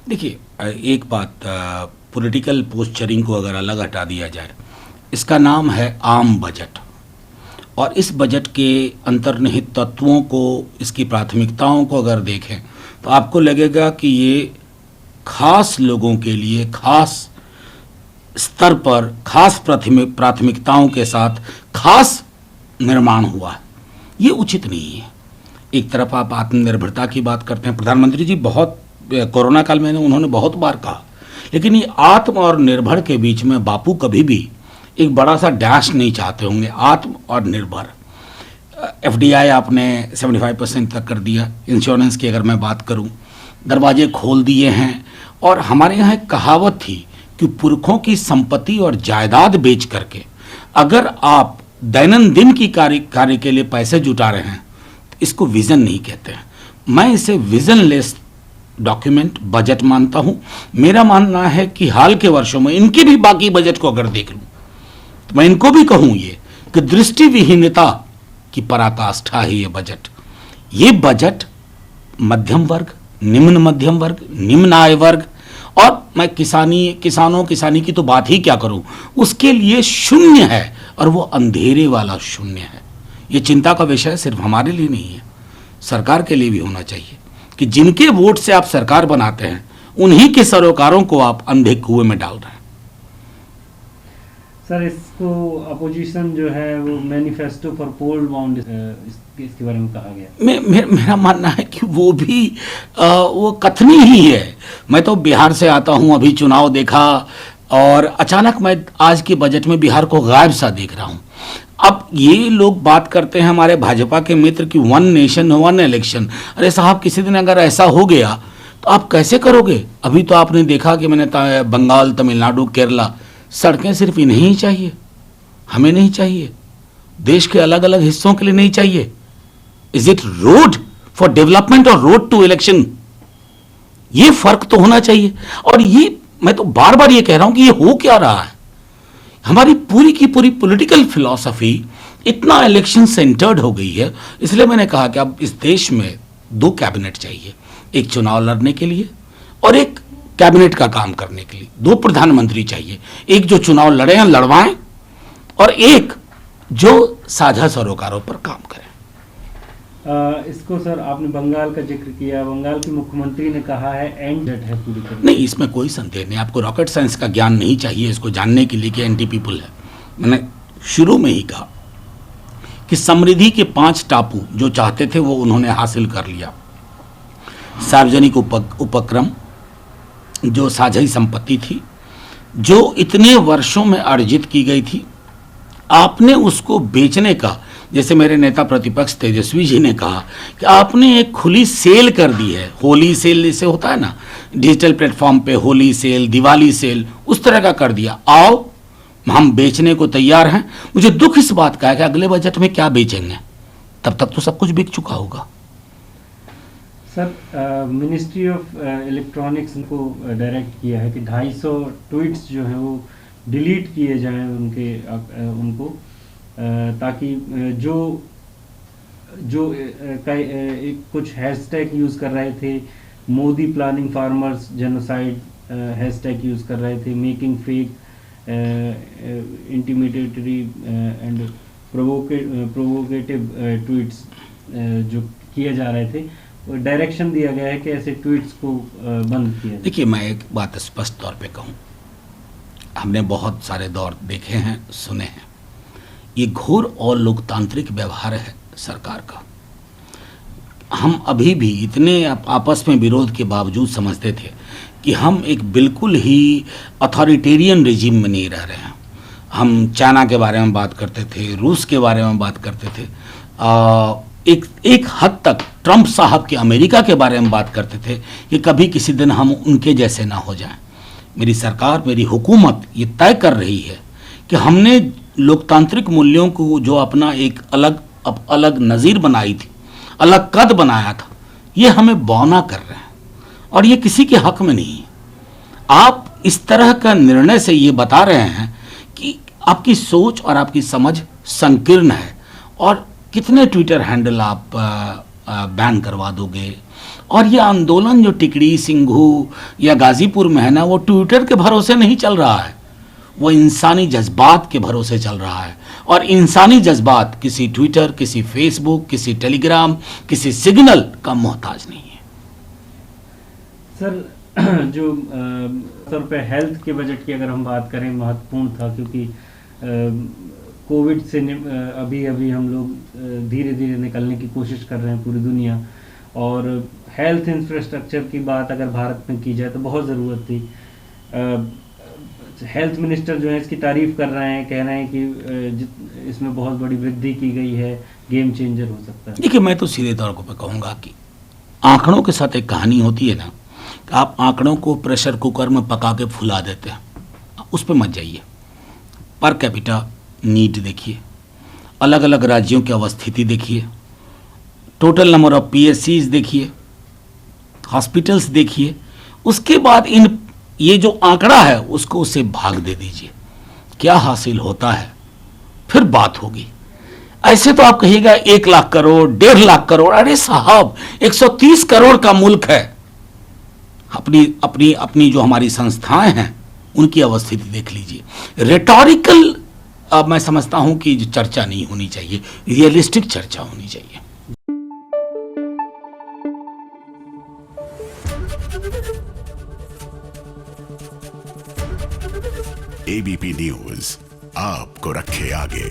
देखिए, एक बात, पॉलिटिकल पोस्चरिंग को अगर अलग हटा दिया जाए, इसका नाम है आम बजट। और इस बजट के अंतर्निहित तत्वों को, इसकी प्राथमिकताओं को अगर देखें तो आपको लगेगा कि ये खास लोगों के लिए खास स्तर पर खास प्राथमिकताओं के साथ खास निर्माण हुआ है। ये उचित नहीं है। एक तरफ आप आत्मनिर्भरता की बात करते हैं, प्रधानमंत्री जी बहुत कोरोना काल में उन्होंने बहुत बार कहा, लेकिन ये आत्म और निर्भर के बीच में बापू कभी भी एक बड़ा सा डैश नहीं चाहते होंगे। आत्म और निर्भर, एफडीआई आपने 75% तक कर दिया। इंश्योरेंस की अगर मैं बात करूं, दरवाजे खोल दिए हैं। और हमारे यहाँ एक कहावत थी कि पुरखों की संपत्ति और जायदाद बेच करके अगर आप दैनंदिन की कार्य के लिए पैसे जुटा रहे हैं तो इसको विजन नहीं कहते हैं। मैं इसे विजनलेस डॉक्यूमेंट बजट मानता हूं। मेरा मानना है कि हाल के वर्षों में इनके भी बाकी बजट को अगर देख लूं तो मैं इनको भी कहूं ये कि दृष्टिविहीनता की पराकाष्ठा है ये बजट। ये बजट मध्यम वर्ग, निम्न मध्यम वर्ग, निम्न आय वर्ग और मैं किसानी की तो बात ही क्या करूं, उसके लिए शून्य है। और वो अंधेरे वाला शून्य है। ये चिंता का विषय सिर्फ हमारे लिए नहीं है, सरकार के लिए भी होना चाहिए कि जिनके वोट से आप सरकार बनाते हैं उन्हीं के सरोकारों को आप अंधे कुएं में डाल रहे हैं। सर, इसको अपोजिशन जो है वो मैनिफेस्टो फॉर पोल बाउंड, इसके बारे में कहा गया। मेरा मानना है कि वो भी वो कथनी ही है। मैं तो बिहार से आता हूं, अभी चुनाव देखा और अचानक मैं आज के बजट में बिहार को गायब सा देख रहा हूं। अब ये लोग बात करते हैं हमारे भाजपा के मित्र कि 1 नेशन 1 इलेक्शन। अरे साहब, किसी दिन अगर ऐसा हो गया तो आप कैसे करोगे? अभी तो आपने देखा कि मैंने बंगाल, तमिलनाडु, केरला, सड़कें सिर्फ इन्हें ही चाहिए, हमें नहीं चाहिए, देश के अलग अलग हिस्सों के लिए नहीं चाहिए। Is it road for development और रोड टू इलेक्शन? ये फर्क तो होना चाहिए। और ये मैं तो बार बार ये कह रहा हूं कि ये हो क्या रहा है। हमारी पूरी की पूरी पॉलिटिकल फिलॉसफी इतना इलेक्शन सेंटर्ड हो गई है। इसलिए मैंने कहा कि अब इस देश में 2 कैबिनेट चाहिए, एक चुनाव लड़ने के लिए और एक कैबिनेट का काम करने के लिए। 2 प्रधानमंत्री चाहिए, एक जो चुनाव लड़े हैं लड़वाएं और एक जो साझा सरोकारों पर काम करे। इसको सर, आपने बंगाल का जिक्र किया, बंगाल के मुख्यमंत्री ने कहा है एंड है पूरी तरह। नहीं, इसमें कोई संदेह नहीं। आपको रॉकेट साइंस का ज्ञान नहीं चाहिए इसको जानने के लिए कि एंटी पीपल है। मैंने शुरू में ही कहा कि समृद्धि के 5 टापू जो चाहते थे वो उन्होंने हासिल कर लिया। सार्वजनिक उपक्रम, जो साझी संपत्ति थी, जो इतने वर्षों में अर्जित की गई थी, आपने उसको बेचने का, जैसे मेरे नेता प्रतिपक्ष तेजस्वी जी ने कहा कि आपने एक खुली सेल कर दी है। होली सेल जैसे होता है ना, डिजिटल प्लेटफॉर्म पे होली सेल, दिवाली सेल, उस तरह का कर दिया। आओ, हम बेचने को तैयार हैं। मुझे दुख इस बात का है कि अगले बजट में क्या बेचेंगे, तब तक तो सब कुछ बिक चुका होगा। सर, मिनिस्ट्री ऑफ इलेक्ट्रॉनिक्स को डायरेक्ट किया है कि 250 ट्वीट्स जो हैं वो डिलीट किए जाएं उनको, ताकि जो कुछ हैशटैग यूज़ कर रहे थे, Modi planning farmers genocide hashtag use कर रहे थे, making fake intimidatory and provocative tweets जो किए जा रहे थे, डायरेक्शन दिया गया है कि ऐसे ट्वीट्स को बंद किया। देखिए, मैं एक बात स्पष्ट तौर पे कहूँ, हमने बहुत सारे दौर देखे हैं, सुने हैं। ये घोर और लोकतांत्रिक व्यवहार है सरकार का। हम अभी भी इतने आपस में विरोध के बावजूद समझते थे कि हम एक बिल्कुल ही अथॉरिटेरियन रिजीम में नहीं रह रहे हैं। हम चाइना के बारे में बात करते थे, रूस के बारे में बात करते थे, एक हद तक ट्रंप साहब के अमेरिका के बारे में बात करते थे कि कभी किसी दिन हम उनके जैसे ना हो जाएं। मेरी सरकार, मेरी हुकूमत ये तय कर रही है कि हमने लोकतांत्रिक मूल्यों को जो अपना एक अलग नज़ीर बनाई थी, अलग कद बनाया था, ये हमें बौना कर रहे हैं और ये किसी के हक में नहीं है। आप इस तरह का निर्णय से ये बता रहे हैं कि आपकी सोच और आपकी समझ संकीर्ण है और कितने ट्विटर हैंडल आप बैन करवा दोगे और ये आंदोलन जो टिकरी, सिंघू या गाजीपुर में है ना, वो ट्विटर के भरोसे नहीं चल रहा है, वो इंसानी जज्बात के भरोसे चल रहा है। और इंसानी जज्बात किसी ट्विटर, किसी फेसबुक, किसी टेलीग्राम, किसी सिग्नल का मोहताज नहीं है। सर जो सर पे हेल्थ के बजट की अगर हम बात करें, महत्वपूर्ण था क्योंकि कोविड से अभी अभी हम लोग धीरे धीरे निकलने की कोशिश कर रहे हैं पूरी दुनिया, और हेल्थ इंफ्रास्ट्रक्चर की बात अगर भारत में की जाए तो बहुत ज़रूरत थी। हेल्थ मिनिस्टर जो है इसकी तारीफ कर रहे हैं, कह रहे हैं कि इसमें बहुत बड़ी वृद्धि की गई है, गेम चेंजर हो सकता है। देखिए, मैं तो सीधे तौर पर कहूँगा कि आंकड़ों के साथ एक कहानी होती है ना, कि आप आंकड़ों को प्रेशर कुकर में पका के फुला देते हैं, उस पर मत जाइए। पर कैपिटा नीड देखिए, अलग अलग राज्यों की अवस्थिति देखिए, टोटल नंबर ऑफ PSCs देखिए, हॉस्पिटल्स देखिए, उसके बाद ये जो आंकड़ा है उसको उससे भाग दे दीजिए, क्या हासिल होता है फिर बात होगी। ऐसे तो आप कहिएगा 1 लाख करोड़, 1.5 लाख करोड़, अरे साहब 130 करोड़ का मुल्क है। अपनी अपनी अपनी जो हमारी संस्थाएं हैं उनकी अवस्थिति देख लीजिए। रेटोरिकल मैं समझता हूं कि चर्चा नहीं होनी चाहिए, रियलिस्टिक चर्चा होनी चाहिए। ABP न्यूज आपको रखे आगे।